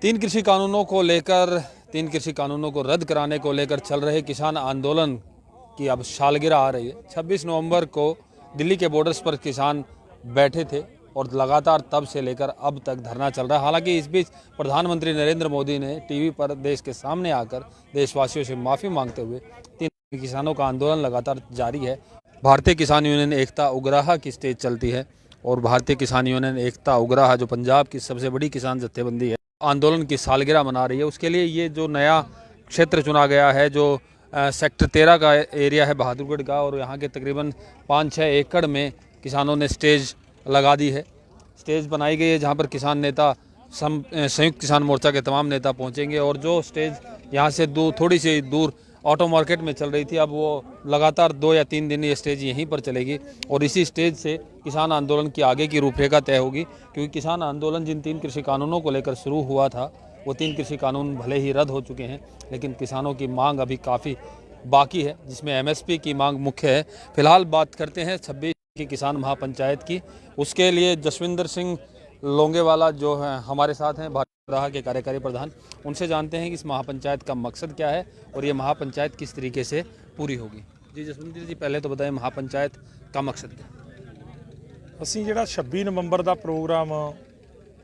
तीन कृषि कानूनों को लेकर, तीन कृषि कानूनों को रद्द कराने को लेकर चल रहे किसान आंदोलन की अब सालगिरह आ रही है। 26 नवंबर को दिल्ली के बॉर्डर्स पर किसान बैठे थे और लगातार तब से लेकर अब तक धरना चल रहा है। हालांकि इस बीच प्रधानमंत्री नरेंद्र मोदी ने टीवी पर देश के सामने आकर देशवासियों से माफ़ी मांगते हुए तीन किसानों का आंदोलन लगातार जारी है। भारतीय किसान यूनियन एकता उग्राह की स्टेज चलती है और भारतीय किसान यूनियन एकता उग्राह जो पंजाब की सबसे बड़ी किसान जत्थेबंदी है, आंदोलन की सालगिरह मना रही है। उसके लिए ये जो नया क्षेत्र चुना गया है, जो सेक्टर 13 का एरिया है बहादुरगढ़ का, और यहाँ के तकरीबन 5-6 एकड़ में किसानों ने स्टेज लगा दी है। स्टेज बनाई गई है जहाँ पर किसान नेता, संयुक्त किसान मोर्चा के तमाम नेता पहुँचेंगे। और जो स्टेज यहाँ से थोड़ी सी दूर ऑटो मार्केट में चल रही थी, अब वो लगातार 2 या 3 दिन ये स्टेज यहीं पर चलेगी और इसी स्टेज से किसान आंदोलन की आगे की रूपरेखा तय होगी। क्योंकि किसान आंदोलन जिन 3 कृषि कानूनों को लेकर शुरू हुआ था, वो 3 कृषि कानून भले ही रद्द हो चुके हैं, लेकिन किसानों की मांग अभी काफ़ी बाकी है, जिसमें एमएसपी की मांग मुख्य है। फिलहाल बात करते हैं 26 की किसान महापंचायत की। उसके लिए जसविंदर सिंह लोंगेवाला जो है हमारे साथ हैं, भाजपा के कार्यकारी प्रधान, उनसे जानते हैं कि इस महापंचायत का मकसद क्या है और ये महापंचायत किस तरीके से पूरी होगी। जी जसविंदर जी, पहले तो बताएं महापंचायत का मकसद क्या है। ਅਸੀਂ ਜਿਹੜਾ 26 ਨਵੰਬਰ ਦਾ ਪ੍ਰੋਗਰਾਮ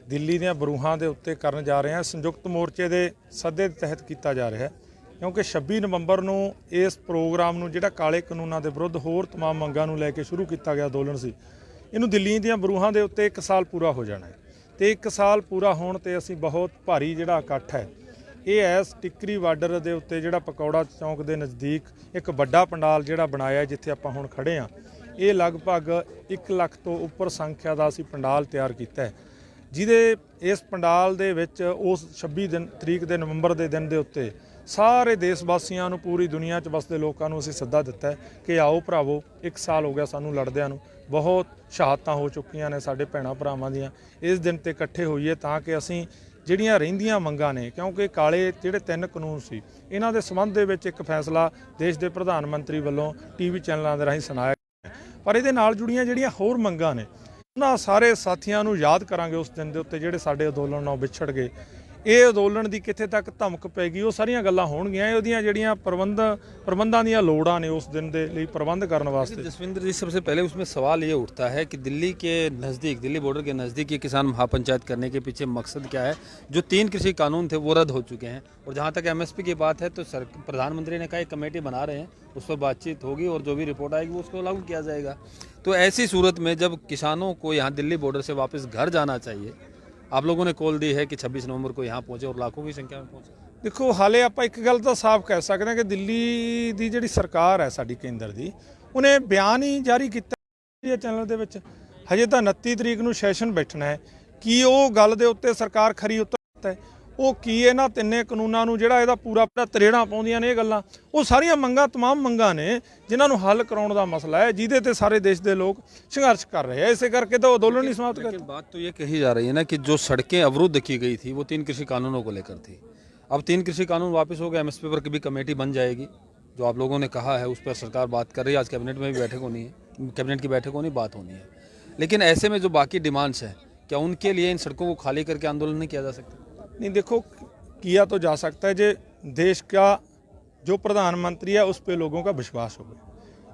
ਦਿੱਲੀ ਦੀਆਂ ਬਰੂਹਾਂ ਦੇ ਉੱਤੇ ਕਰਨ ਜਾ ਰਹੇ ਹਾਂ, ਸੰਯੁਕਤ ਮੋਰਚੇ ਦੇ ਸੱਦੇ ਦੇ ਤਹਿਤ ਕੀਤਾ ਜਾ ਰਿਹਾ ਹੈ। ਕਿਉਂਕਿ 26 ਨਵੰਬਰ ਨੂੰ ਇਸ ਪ੍ਰੋਗਰਾਮ ਨੂੰ ਜਿਹੜਾ ਕਾਲੇ ਕਾਨੂੰਨਾਂ ਦੇ ਵਿਰੁੱਧ ਹੋਰ तमाम ਮੰਗਾਂ ਨੂੰ ਲੈ ਕੇ ਸ਼ੁਰੂ ਕੀਤਾ ਗਿਆ ਅੰਦੋਲਨ ਸੀ, ਇਹਨੂੰ ਦਿੱਲੀ ਦੀਆਂ ਬਰੂਹਾਂ ਦੇ ਉੱਤੇ 1 ਸਾਲ ਪੂਰਾ ਹੋ ਜਾਣਾ ਹੈ। ਤੇ 1 ਸਾਲ ਪੂਰਾ ਹੋਣ ਤੇ ਅਸੀਂ ਬਹੁਤ ਭਾਰੀ ਜਿਹੜਾ ਇਕੱਠ ਹੈ, ਇਹ ਐਸ ਟਿੱਕਰੀ ਬਾਰਡਰ ਦੇ ਉੱਤੇ ਜਿਹੜਾ ਪਕੌੜਾ ਚੌਂਕ ਦੇ ਨਜ਼ਦੀਕ ਇੱਕ ਵੱਡਾ ਪੰਡਾਲ ਜਿਹੜਾ ਬਣਾਇਆ, ਜਿੱਥੇ ਆਪਾਂ ਹੁਣ ਖੜੇ ਹਾਂ, ਇਹ ਲਗਭਗ 1 ਲੱਖ ਤੋਂ ਉੱਪਰ ਸੰਖਿਆ ਦਾ ਅਸੀਂ ਪੰਡਾਲ ਤਿਆਰ ਕੀਤਾ ਹੈ। ਜਿਹਦੇ ਇਸ ਪੰਡਾਲ ਦੇ ਵਿੱਚ ਉਸ 26 ਤਰੀਕ ਦੇ ਨਵੰਬਰ ਦੇ ਦਿਨ ਦੇ ਉੱਤੇ ਸਾਰੇ ਦੇਸ਼ ਵਾਸੀਆਂ ਨੂੰ, ਪੂਰੀ ਦੁਨੀਆ 'ਚ ਵਸਦੇ ਲੋਕਾਂ ਨੂੰ ਅਸੀਂ ਸੱਦਾ ਦਿੱਤਾ ਹੈ ਕਿ ਆਓ ਭਰਾਵੋ, 1 ਸਾਲ ਹੋ ਗਿਆ ਸਾਨੂੰ ਲੜਦਿਆਂ ਨੂੰ, ਬਹੁਤ ਸ਼ਹਾਦਤਾਂ ਹੋ ਚੁੱਕੀਆਂ ਨੇ ਸਾਡੇ ਭੈਣਾਂ ਭਰਾਵਾਂ ਦੀਆਂ। ਇਸ ਦਿਨ ਤੇ ਇਕੱਠੇ ਹੋਈਏ ਤਾਂ ਕਿ ਅਸੀਂ ਜਿਹੜੀਆਂ ਰਹਿੰਦੀਆਂ ਮੰਗਾਂ ਨੇ, ਕਿਉਂਕਿ ਕਾਲੇ ਜਿਹੜੇ 3 ਕਾਨੂੰਨ ਸੀ, ਇਹਨਾਂ ਦੇ ਸੰਬੰਧ ਦੇ ਵਿੱਚ ਇੱਕ ਫੈਸਲਾ ਦੇਸ਼ ਦੇ ਪ੍ਰਧਾਨ ਮੰਤਰੀ ਵੱਲੋਂ ਟੀਵੀ ਚੈਨਲਾਂ ਦੇ ਰਾਹੀਂ ਸੁਣਾਇਆ, ਪਰ ਇਹਦੇ ਨਾਲ ਜੁੜੀਆਂ ਜਿਹੜੀਆਂ ਹੋਰ ਮੰਗਾਂ ਨੇ, ਉਹਨਾਂ ਸਾਰੇ ਸਾਥੀਆਂ ਨੂੰ ਯਾਦ ਕਰਾਂਗੇ ਉਸ ਦਿਨ ਦੇ ਉੱਤੇ ਜਿਹੜੇ ਸਾਡੇ ਅੰਦੋਲਨ ਨਾਲ ਵਿਛੜ ਗਏ। ਇਹ ਅੰਦੋਲਨ ਦੀ ਕਿੱਥੇ ਤੱਕ ਧਮਕ ਪੈ ਗਈ, ਉਹ ਸਾਰੀਆਂ ਗੱਲਾਂ ਹੋਣਗੀਆਂ। ਉਹਦੀਆਂ ਜਿਹੜੀਆਂ प्रबंधां ਦੀਆਂ ਲੋੜਾਂ ਨੇ ਉਸ ਦਿਨ ਦੇ ਲਈ ਪ੍ਰਬੰਧ ਕਰਨ ਵਾਸਤੇ। जसविंदर जी, सबसे पहले उसमें सवाल ये उठता है कि दिल्ली के नज़दीक, दिल्ली बॉर्डर के नज़दीक ये किसान महापंचायत करने के पीछे मकसद क्या है। जो 3 कृषि कानून थे वो रद्द हो चुके हैं, और जहाँ तक एमएसपी की बात है तो प्रधानमंत्री ने कहा एक कमेटी बना रहे हैं, उस पर बातचीत होगी और जो भी रिपोर्ट आएगी उसको लागू किया जाएगा। तो ऐसी सूरत में जब किसानों को यहाँ दिल्ली बॉर्डर से वापस घर जाना चाहिए, आप लोगों ने कॉल दी है कि 26 नवंबर को यहाँ पहुँचे और लाखों की संख्या में पहुँचे। देखो, हाले ਆਪਾਂ ਇੱਕ ਗੱਲ ਤਾਂ ਸਾਫ਼ ਕਹਿ ਸਕਦੇ ਹਾਂ ਕਿ ਦਿੱਲੀ ਦੀ ਜਿਹੜੀ ਸਰਕਾਰ ਹੈ ਸਾਡੀ ਕੇਂਦਰ ਦੀ, ਉਹਨੇ ਬਿਆਨ ਹੀ ਜਾਰੀ ਕੀਤਾ ਚੈਨਲ ਦੇ ਵਿੱਚ। ਹਜੇ ਤਾਂ 29 ਤਰੀਕ ਨੂੰ ਸੈਸ਼ਨ ਬੈਠਣਾ ਹੈ। ਕੀ ਉਹ ਗੱਲ ਦੇ ਉੱਤੇ ਸਰਕਾਰ ਖਰੀ ਉਤਰਦਾ ਹੈ? ਉਹ ਕੀ ਇਹਨਾਂ 3 ਕਾਨੂੰਨਾਂ ਨੂੰ ਜਿਹੜਾ ਇਹਦਾ ਪੂਰਾ ਤਰੇੜਾਂ ਪਾਉਂਦੀਆਂ ਨੇ ਇਹ ਗੱਲਾਂ? ਉਹ ਸਾਰੀਆਂ ਮੰਗਾਂ, तमाम ਮੰਗਾਂ ਨੇ ਜਿਨ੍ਹਾਂ ਨੂੰ ਹੱਲ ਕਰਾਉਣ ਦਾ ਮਸਲਾ ਹੈ, ਜਿਹਦੇ ਤੇ ਸਾਰੇ ਦੇਸ਼ ਦੇ ਲੋਕ संघर्ष कर रहे हैं। इसे करके तो आंदोलन नहीं समाप्त करते। बात तो ये कही जा रही है ना कि जो सड़कें अवरुद्ध की गई थी वो 3 कृषि कानूनों को लेकर थी। अब 3 कृषि कानून वापस हो गए, एमएसपी पर भी कमेटी बन जाएगी, जो आप लोगों ने कहा है उस पर सरकार बात कर रही है। आज कैबिनेट में भी बैठक होनी है, कैबिनेट की बैठक होनी, बात होनी है। लेकिन ऐसे में जो बाकी डिमांड्स हैं, क्या उनके लिए इन सड़कों को खाली करके आंदोलन नहीं किया जा सकता? नहीं, देखो, किया तो जा सकता है। जो देश का जो प्रधानमंत्री है उस पर लोगों का विश्वास हो गया।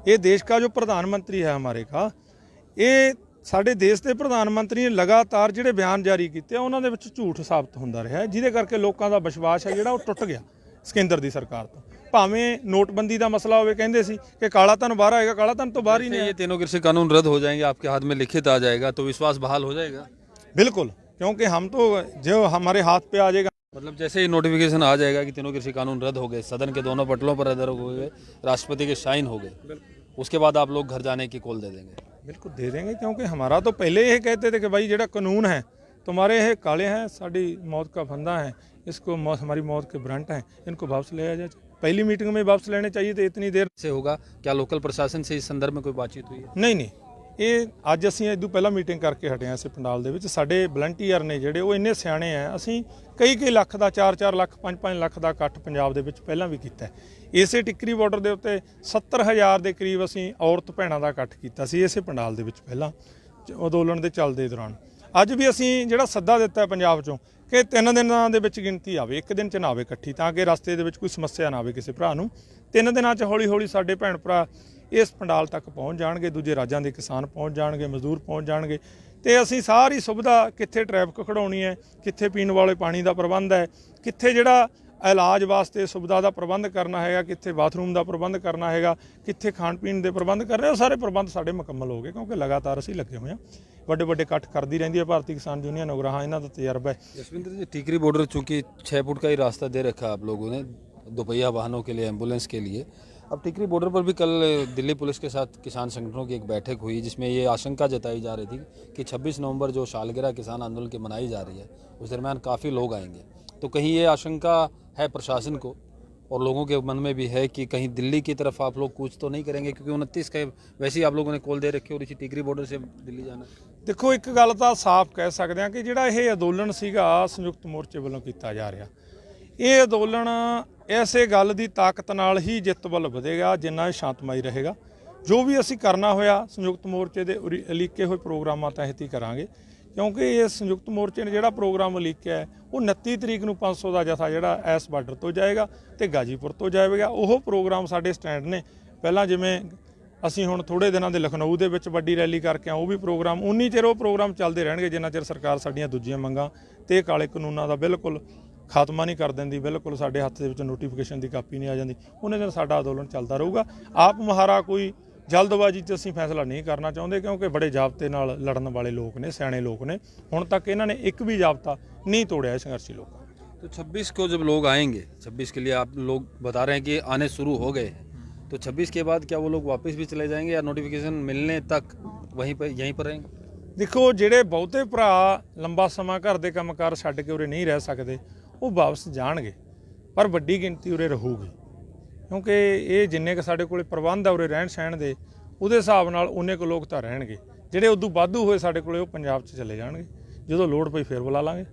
ये देश का जो प्रधानमंत्री है हमारे का, ये ਸਾਡੇ ਦੇਸ਼ ਦੇ ਪ੍ਰਧਾਨ ਮੰਤਰੀ ਨੇ ਲਗਾਤਾਰ ਜਿਹੜੇ ਬਿਆਨ ਜਾਰੀ ਕੀਤੇ ਆ, ਉਹਨਾਂ ਦੇ ਵਿੱਚ ਝੂਠ ਸਾਬਤ ਹੁੰਦਾ ਰਿਹਾ, ਜਿਹਦੇ ਕਰਕੇ ਲੋਕਾਂ ਦਾ ਵਿਸ਼ਵਾਸ ਹੈ ਜਿਹੜਾ ਉਹ ਟੁੱਟ ਗਿਆ ਕੇਂਦਰ ਦੀ ਸਰਕਾਰ ਤੋਂ। ਭਾਵੇਂ ਨੋਟਬੰਦੀ ਦਾ ਮਸਲਾ ਹੋਵੇ, ਕਹਿੰਦੇ ਸੀ ਕਿ ਕਾਲਾ ਧਨ ਬਾਹਰ ਆਏਗਾ, ਕਾਲਾ ਧਨ तो बाहर ही नहीं। ये तीनों कृषि कानून रद्द हो जाएंगे, आपके हाथ में लिखित आ जाएगा तो विश्वास बहाल हो जाएगा। बिल्कुल, क्योंकि हम तो जो हमारे हाथ पे आ जाएगा, मतलब जैसे ही नोटिफिकेशन आ जाएगा कि तीनों कृषि कानून रद्द हो गए, सदन के दोनों पटलों पर रद्द हो गए, राष्ट्रपति के साइन हो गए, उसके बाद आप लोग घर जाने की कॉल दे देंगे? बिल्कुल दे देंगे, क्योंकि हमारा तो पहले ये कहते थे कि भाई ਜਿਹੜਾ कानून है तुम्हारे ये काले हैं, साड़ी मौत का फंदा है, इसको हमारी मौत के ब्रंट हैं, इनको वापस ले जाए। पहली मीटिंग में वापस लेने चाहिए थे, इतनी देर से होगा। क्या लोकल प्रशासन से इस संदर्भ में कोई बातचीत हुई है? नहीं नहीं, ਇਹ ਅੱਜ ਅਸੀਂ ਇਦੋਂ ਪਹਿਲਾਂ ਮੀਟਿੰਗ ਕਰਕੇ ਹਟੇ ਹਾਂ। ਇਸੇ ਪੰਡਾਲ ਦੇ ਵਿੱਚ ਸਾਡੇ ਵਲੰਟੀਅਰ ਨੇ ਜਿਹੜੇ, ਉਹ ਇੰਨੇ ਸਿਆਣੇ ਆ। ਅਸੀਂ ਕਈ ਲੱਖ ਦਾ, 4-4 ਲੱਖ, 5-5 ਲੱਖ ਦਾ ਇਕੱਠ ਪੰਜਾਬ ਦੇ ਵਿੱਚ ਪਹਿਲਾਂ ਵੀ ਕੀਤਾ। ਇਸੇ ਟਿੱਕਰੀ ਬਾਰਡਰ ਦੇ ਉੱਤੇ 70,000 ਦੇ ਕਰੀਬ ਅਸੀਂ ਔਰਤ ਭੈਣਾਂ ਦਾ ਇਕੱਠ ਕੀਤਾ ਸੀ ਇਸੇ ਪੰਡਾਲ ਦੇ ਵਿੱਚ ਪਹਿਲਾਂ ਅੰਦੋਲਨ ਦੇ ਚੱਲਦੇ ਦੌਰਾਨ। ਅੱਜ ਵੀ ਅਸੀਂ ਜਿਹੜਾ ਸੱਦਾ ਦਿੱਤਾ ਪੰਜਾਬ 'ਚੋਂ ਕਿ 3 ਦਿਨਾਂ ਦੇ ਵਿੱਚ ਗਿਣਤੀ ਆਵੇ, ਇੱਕ ਦਿਨ 'ਚ ਨਾ ਆਵੇ ਇਕੱਠੀ, ਤਾਂ ਕਿ ਰਸਤੇ ਦੇ ਵਿੱਚ ਕੋਈ ਸਮੱਸਿਆ ਨਾ ਆਵੇ ਕਿਸੇ ਭਰਾ ਨੂੰ। 3 ਦਿਨਾਂ 'ਚ ਹੌਲੀ ਹੌਲੀ ਸਾਡੇ ਭੈਣ ਭਰਾ ਇਸ ਪੰਡਾਲ ਤੱਕ ਪਹੁੰਚ ਜਾਣਗੇ, ਦੂਜੇ ਰਾਜਾਂ ਦੇ ਕਿਸਾਨ ਪਹੁੰਚ ਜਾਣਗੇ, ਮਜ਼ਦੂਰ ਪਹੁੰਚ ਜਾਣਗੇ, ਤੇ ਅਸੀਂ ਸਾਰੀ ਸੁਵਿਧਾ, ਕਿੱਥੇ ਟ੍ਰੈਫਿਕ ਖੜਾਉਣੀ ਹੈ, ਕਿੱਥੇ ਪੀਣ ਵਾਲੇ ਪਾਣੀ ਦਾ ਪ੍ਰਬੰਧ ਹੈ, ਕਿੱਥੇ ਜਿਹੜਾ ਇਲਾਜ ਵਾਸਤੇ ਸੁਵਿਧਾ ਦਾ ਪ੍ਰਬੰਧ ਕਰਨਾ ਹੈਗਾ, ਕਿੱਥੇ ਬਾਥਰੂਮ ਦਾ ਪ੍ਰਬੰਧ ਕਰਨਾ ਹੈਗਾ, ਕਿੱਥੇ ਖਾਣ ਪੀਣ ਦੇ ਪ੍ਰਬੰਧ ਕਰਨੇ, ਉਹ ਸਾਰੇ ਪ੍ਰਬੰਧ ਸਾਡੇ ਮੁਕੰਮਲ ਹੋ ਗਏ, ਕਿਉਂਕਿ ਲਗਾਤਾਰ ਅਸੀਂ ਲੱਗੇ ਹੋਏ ਹਾਂ। ਵੱਡੇ ਵੱਡੇ ਇਕੱਠ ਕਰਦੀ ਰਹਿੰਦੀ है भारतीय किसान यूनियन उगराहां, इन्हों का तजर्बा है। जसविंदर जी, टिकरी बॉर्डर चूंकि 6 फुट का ही रास्ता दे रखा है आप लोगों ने दोपहिया वाहनों के लिए, एम्बुलेंस के लिए। अब टिकरी बॉर्डर पर भी कल दिल्ली पुलिस के साथ किसान संगठनों की एक बैठक हुई, जिसमें ये आशंका जताई जा रही थी कि 26 नवंबर जो सालगिरह किसान आंदोलन की मनाई जा रही है, उस दरमियान काफ़ी लोग आएंगे। तो कहीं ये आशंका है प्रशासन को और लोगों के मन में भी है कि कहीं दिल्ली की तरफ आप लोग कूच तो नहीं करेंगे, क्योंकि 29 का वैसे ही आप लोगों ने कॉल दे रखी और इसी टिकरी बॉर्डर से दिल्ली जाना है। ਦੇਖੋ, ਇੱਕ ਗੱਲ ਤਾਂ ਸਾਫ਼ ਕਹਿ ਸਕਦੇ ਹਾਂ ਕਿ ਜਿਹੜਾ ਇਹ ਅੰਦੋਲਨ ਸੀਗਾ ਸੰਯੁਕਤ ਮੋਰਚੇ ਵੱਲੋਂ ਕੀਤਾ ਜਾ ਰਿਹਾ, ਇਹ ਅੰਦੋਲਨ ਐਸੇ ਗੱਲ ਦੀ ਤਾਕਤ ਨਾਲ ਹੀ ਜਿੱਤ ਵੱਲ ਵਧੇਗਾ ਜਿੰਨਾ ਇਹ ਸ਼ਾਂਤਮਈ ਰਹੇਗਾ। ਜੋ ਵੀ ਅਸੀਂ ਕਰਨਾ ਹੋਇਆ ਸੰਯੁਕਤ ਮੋਰਚੇ ਦੇ ਉਲੀਕੇ ਹੋਏ ਪ੍ਰੋਗਰਾਮਾਂ ਤਹਿਤ ਹੀ ਕਰਾਂਗੇ, ਕਿਉਂਕਿ ਇਹ ਸੰਯੁਕਤ ਮੋਰਚੇ ਨੇ ਜਿਹੜਾ ਪ੍ਰੋਗਰਾਮ ਉਲੀਕਿਆ ਹੈ, ਉਹ 29 ਤਰੀਕ ਨੂੰ 500 ਦਾ ਜਥਾ ਜਿਹੜਾ ਇਸ ਬਾਰਡਰ ਤੋਂ ਜਾਏਗਾ ਤੇ ਗਾਜੀਪੁਰ ਤੋਂ ਜਾਵੇਗਾ। ਉਹ ਪ੍ਰੋਗਰਾਮ ਸਾਡੇ ਸਟੈਂਡ ਨੇ। ਪਹਿਲਾਂ ਜਿਵੇਂ ਅਸੀਂ ਹੁਣ ਥੋੜੇ ਦਿਨਾਂ ਦੇ ਲਖਨਊ ਦੇ ਵਿੱਚ ਵੱਡੀ ਰੈਲੀ ਕਰਕੇ ਉਹ ਵੀ ਪ੍ਰੋਗਰਾਮ, ਉਨੀ ਚਿਰ ਉਹ ਪ੍ਰੋਗਰਾਮ ਚੱਲਦੇ ਰਹਿਣਗੇ ਜਿੰਨਾ ਚਿਰ ਸਰਕਾਰ ਸਾਡੀਆਂ ਦੂਜੀਆਂ ਮੰਗਾਂ ਤੇ ਕਾਲੇ ਕਾਨੂੰਨਾਂ ਦਾ ਬਿਲਕੁਲ ਖਾਤਮਾ ਨਹੀਂ ਕਰ ਦਿੰਦੀ, ਬਿਲਕੁਲ ਸਾਡੇ ਹੱਥ ਦੇ ਵਿੱਚ ਨੋਟੀਫਿਕੇਸ਼ਨ ਦੀ ਕਾਪੀ ਨਹੀਂ ਆ ਜਾਂਦੀ, ਉਹਨੇ ਦਿਨ ਸਾਡਾ ਅੰਦੋਲਨ ਚੱਲਦਾ ਰਹੂਗਾ। ਆਪ ਮੁਹਾਰਾ ਕੋਈ ਜਲਦਬਾਜ਼ੀ 'ਚ ਅਸੀਂ ਫੈਸਲਾ ਨਹੀਂ ਕਰਨਾ ਚਾਹੁੰਦੇ, ਕਿਉਂਕਿ ਬੜੇ ਜ਼ਾਬਤੇ ਨਾਲ ਲੜਨ ਵਾਲੇ ਲੋਕ ਨੇ, ਸਿਆਣੇ ਲੋਕ ਨੇ। ਹੁਣ ਤੱਕ ਇਹਨਾਂ ਨੇ ਇੱਕ ਵੀ ਜ਼ਾਬਤਾ नहीं तोड़ा है संघर्षी लोग। तो 26 को जब लोग आएंगे, 26 के लिए आप लोग बता रहे हैं कि आने शुरू हो गए हैं, तो 26 के बाद क्या वो लोग वापस भी चले जाएंगे या नोटिफिकेशन मिलने तक वहीं पर यहीं पर रहेंगे? देखो, ਜਿਹੜੇ ਬਹੁਤੇ ਭਰਾ ਲੰਬਾ ਸਮਾਂ ਘਰ ਦੇ ਕੰਮਕਾਰ ਛੱਡ ਕੇ ਉਰੇ ਨਹੀਂ ਰਹਿ ਸਕਦੇ, ਉਹ ਵਾਪਸ ਜਾਣਗੇ, ਪਰ ਵੱਡੀ ਗਿਣਤੀ ਉਰੇ ਰਹੂਗੀ, ਕਿਉਂਕਿ ਇਹ ਜਿੰਨੇ ਕੁ ਸਾਡੇ ਕੋਲੇ ਪ੍ਰਬੰਧ ਆ ਉਰੇ ਰਹਿਣ ਸਹਿਣ ਦੇ, ਉਹਦੇ ਹਿਸਾਬ ਨਾਲ ਉਨੇ ਕੁ ਲੋਕ ਤਾਂ ਰਹਿਣਗੇ। ਜਿਹੜੇ ਉਦੋਂ ਵਾਧੂ ਹੋਏ ਸਾਡੇ ਕੋਲੇ, ਉਹ ਪੰਜਾਬ 'ਚ ਚਲੇ ਜਾਣਗੇ, ਜਦੋਂ ਲੋੜ ਪਈ ਫੇਰ बुला ਲਾਂਗੇ।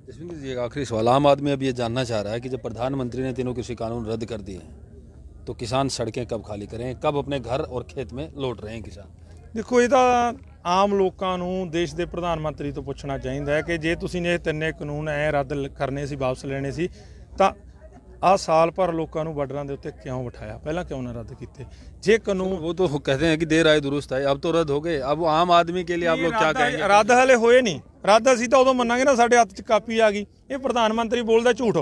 जसविंदर जी, एक आखिरी सवाल, आम आदमी अब ये जानना चाह रहा है कि जब प्रधानमंत्री ने तीनों कृषि कानून रद्द कर दिए हैं, तो किसान सड़कें कब खाली करें, कब अपने घर और खेत में लौट रहे हैं किसान? ਦੇਖੋ, ਇਹ ਤਾਂ ਆਮ ਲੋਕਾਂ ਨੂੰ ਦੇਸ਼ ਦੇ ਪ੍ਰਧਾਨ ਮੰਤਰੀ ਤੋਂ ਪੁੱਛਣਾ ਚਾਹੀਦਾ ਹੈ ਕਿ ਜੇ ਤੁਸੀਂ ਨੇ ਇਹ ਤਿੰਨੇ ਕਾਨੂੰਨ ਰੱਦ ਕਰਨੇ ਸੀ, ਵਾਪਸ ਲੈਣੇ ਸੀ, ਤਾਂ ਆਹ ਸਾਲ ਭਰ ਲੋਕਾਂ ਨੂੰ ਬਾਰਡਰਾਂ ਦੇ ਉੱਤੇ ਕਿਉਂ ਬਿਠਾਇਆ, ਪਹਿਲਾਂ ਕਿਉਂ ਨਾ ਰੱਦ ਕੀਤੇ? ਜੇ ਕਾਨੂੰਨ, वो तो कहते हैं कि देर आए दुरुस्त आए, अब तो रद्द हो गए, अब आम आदमी के लिए आप लोग क्या कहेंगे? ਰੱਦ ਹਲੇ ਹੋਏ ਨਹੀਂ। ਰੱਦ ਅਸੀਂ ਤਾਂ ਉਦੋਂ ਮੰਨਾਂਗੇ ਨਾ ਸਾਡੇ ਹੱਥ 'ਚ ਕਾਪੀ ਆ ਗਈ। ਇਹ ਪ੍ਰਧਾਨ ਮੰਤਰੀ ਬੋਲਦਾ ਝੂਠ,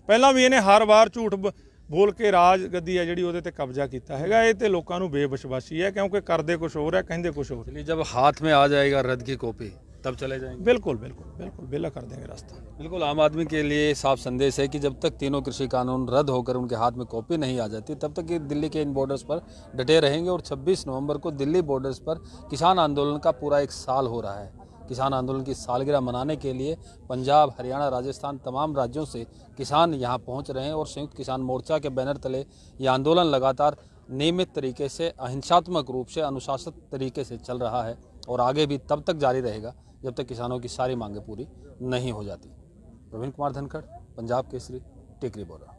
ਪਹਿਲਾਂ ਵੀ ਇਹਨੇ ਹਰ ਵਾਰ ਝੂਠ ਬੋਲ ਕੇ ਰਾਜ ਗੱਦੀ ਹੈ ਜਿਹੜੀ ਉਹਦੇ ਤੇ ਕਬਜ਼ਾ ਕੀਤਾ ਹੈਗਾ। ਇਹ ਤੇ ਲੋਕਾਂ ਨੂੰ ਬੇਵਿਸ਼ਵਾਸੀ ਹੈ, ਕਿਉਂਕਿ ਕਰਦੇ ਕੁਝ ਹੋਰ ਹੈ, ਕਹਿੰਦੇ ਕੁਝ ਹੋਰ। चलिए, जब हाथ में आ जाएगा रद्द की कॉपी तब चले जाएंगे। बिल्कुल बिल्कुल बिल्कुल बेला कर देंगे रास्ता। बिल्कुल, आम आदमी के लिए साफ संदेश है कि जब तक तीनों कृषि कानून रद्द होकर उनके हाथ में कॉपी नहीं आ जाती, तब तक ये दिल्ली के इन बॉर्डर्स पर डटे रहेंगे। और 26 नवंबर को दिल्ली बॉर्डर्स पर किसान आंदोलन का पूरा 1 साल हो रहा है। किसान आंदोलन की सालगिरह मनाने के लिए पंजाब, हरियाणा, राजस्थान, तमाम राज्यों से किसान यहाँ पहुँच रहे हैं और संयुक्त किसान मोर्चा के बैनर तले ये आंदोलन लगातार नियमित तरीके से, अहिंसात्मक रूप से, अनुशासित तरीके से चल रहा है और आगे भी तब तक जारी रहेगा जब तक किसानों की सारी मांगें पूरी नहीं हो जाती। प्रवीण कुमार धनखड़, पंजाब केसरी, टिकरी बॉर्डर।